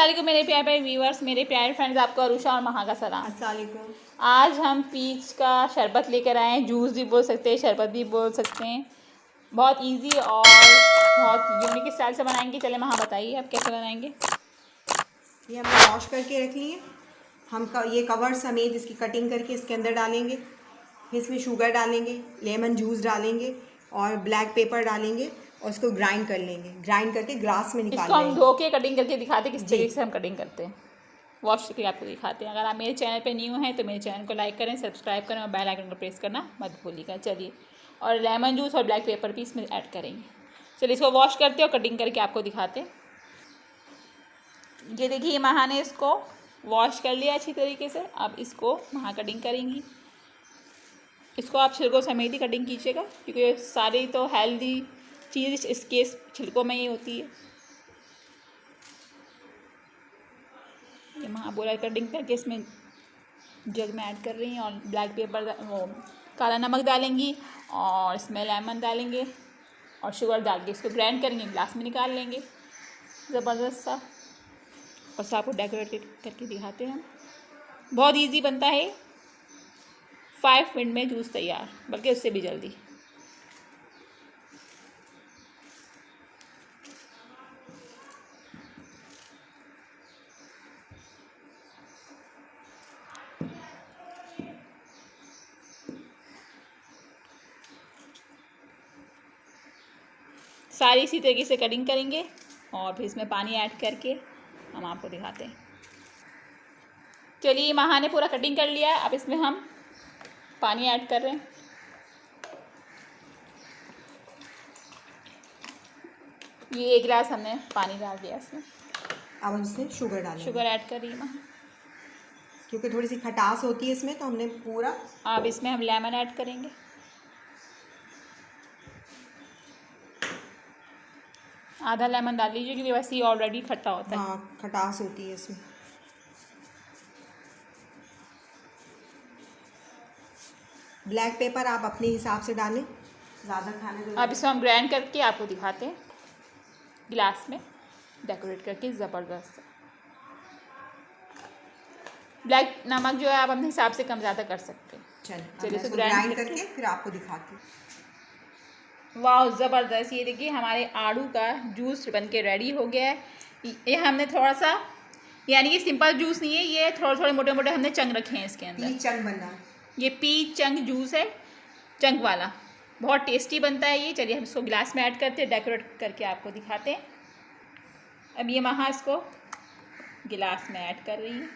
अस्सलाम मेरे प्यारे व्यूअर्स, मेरे प्यारे फ्रेंड्स, आपको अरुषा और महा का सलाम। अस्सलाम। आज हम पीच का शरबत लेकर आए हैं। जूस भी बोल सकते हैं, शरबत भी बोल सकते हैं। बहुत इजी और बहुत यूनिक स्टाइल से बनाएंगे। चले महा, बताइए आप कैसे बनाएंगे। ये हमने वॉश करके रख लिए। ये कवर समेत इसकी कटिंग करके इसके अंदर डालेंगे। फिर इसमें शुगर डालेंगे, लेमन जूस डालेंगे और ब्लैक पेपर डालेंगे और इसको ग्राइंड कर लेंगे। ग्राइंड करके ग्लास में निकाल इसको हम लेंगे। धो के कटिंग करके दिखाते हैं किस जी। तरीके से हम कटिंग करते हैं। वॉश करके आपको दिखाते हैं। अगर आप मेरे चैनल पे न्यू हैं तो मेरे चैनल को लाइक करें, सब्सक्राइब करें और बेल आइकन को प्रेस करना मत भूलिएगा। चलिए, और लेमन जूस और ब्लैक पेपर भी इसमें ऐड करेंगे। चलिए इसको वॉश करते हैं और कटिंग करके आपको दिखाते हैं। ये देखिए, महा ने इसको वॉश कर लिया अच्छी तरीके से। अब इसको महा कटिंग करेंगी। इसको आप छिलकों समेत ही कटिंग कीजिएगा, क्योंकि सारी तो हेल्दी चीज़ इसके छिलकों में ही होती है। ये महा बोरा कटिंग करके इसमें जग में ऐड कर रही हैं और ब्लैक पेपर वो काला नमक डालेंगी और इसमें लेमन डालेंगे और शुगर डाल के इसको ग्राइंड करेंगे, ग्लास में निकाल लेंगे ज़बरदस्त सा। और सबको डेकोरेट करके दिखाते हैं हम। बहुत इजी बनता है, 5 मिनट में जूस तैयार, बल्कि उससे भी जल्दी। सारी इसी तरीके से कटिंग करेंगे और फिर इसमें पानी ऐड करके हम आपको दिखाते हैं। चलिए, महा ने पूरा कटिंग कर लिया है। अब इसमें हम पानी ऐड कर रहे हैं। ये 1 गिलास हमने पानी डाल दिया इसमें। अब हम इसमें शुगर डालेंगे। शुगर ऐड कर रही है महा, क्योंकि थोड़ी सी खटास होती है इसमें, तो हमने पूरा। अब इसमें हम लेमन ऐड करेंगे। आधा लेमन डाल लीजिए, क्योंकि वैसे ही ऑलरेडी खट्टा होता है। हाँ, खटास होती है इसमें। ब्लैक पेपर आप अपने हिसाब से डालें, ज़्यादा खाने दो। अब इसको हम ग्राइंड करके आपको दिखाते हैं, गिलास में डेकोरेट करके ज़बरदस्त। ब्लैक नमक जो है आप अपने हिसाब से कम ज़्यादा कर सकते हैं। चलिए इसको ग्राइंड करके फिर आपको दिखाती हूँ। वाह, ज़बरदस्त। ये देखिए, हमारे आड़ू का जूस बन के रेडी हो गया है। ये हमने थोड़ा सा, यानी कि सिंपल जूस नहीं है, ये थोड़े थोड़े मोटे मोटे हमने चंक रखे हैं इसके अंदर। चंक बनना है। ये पीच चंक जूस है, चंक वाला। बहुत टेस्टी बनता है ये। चलिए हम इसको गिलास में ऐड करते हैं, डेकोरेट करके आपको दिखाते हैं। अब ये महा इसको गिलास में ऐड कर रही है।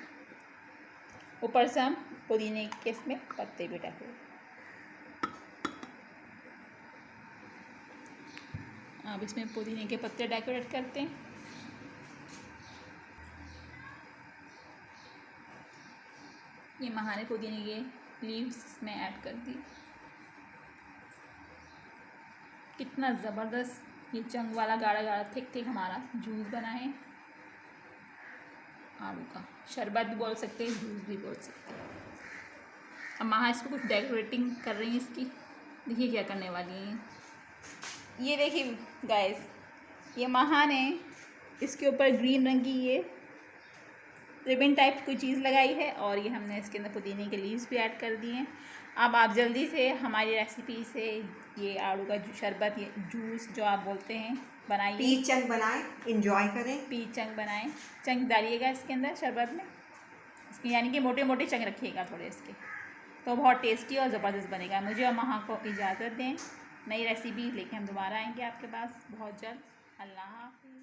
ऊपर से हम पुदीने के इसमें पत्ते भी डेकोरेट। अब इसमें पुदीने के पत्ते डेकोरेट करते हैं। ये महा ने पुदीने के लीव्स में ऐड कर दी। कितना ज़बरदस्त ये चंग वाला गाढ़ा गाढ़ा थिक थिक हमारा जूस बना है। आलू का शरबत भी बोल सकते हैं, जूस भी बोल सकते हैं। अब महा इसको कुछ डेकोरेटिंग कर रही हैं इसकी। देखिए क्या करने वाली हैं। ये देखिए गाइस, ये महा ने इसके ऊपर ग्रीन रंग की ये रिबन टाइप कोई चीज़ लगाई है और ये हमने इसके अंदर पुदीने के लीव्स भी ऐड कर दिए हैं। अब आप जल्दी से हमारी रेसिपी से ये आड़ू का शरबत, ये जूस जो आप बोलते हैं, बनाइए। पीच चंक बनाएं, इंजॉय करें। पीच चंक बनाएं। चंक डालिएगा इसके अंदर शरबत में, इसके यानी कि मोटे मोटे चंक रखिएगा थोड़े इसके, तो बहुत टेस्टी और ज़बरदस्त बनेगा। मुझे और महा को इजाज़त दें। नई रेसिपी लेके हम दोबारा आएंगे आपके पास बहुत जल्द। अल्लाह हाफ़िज़।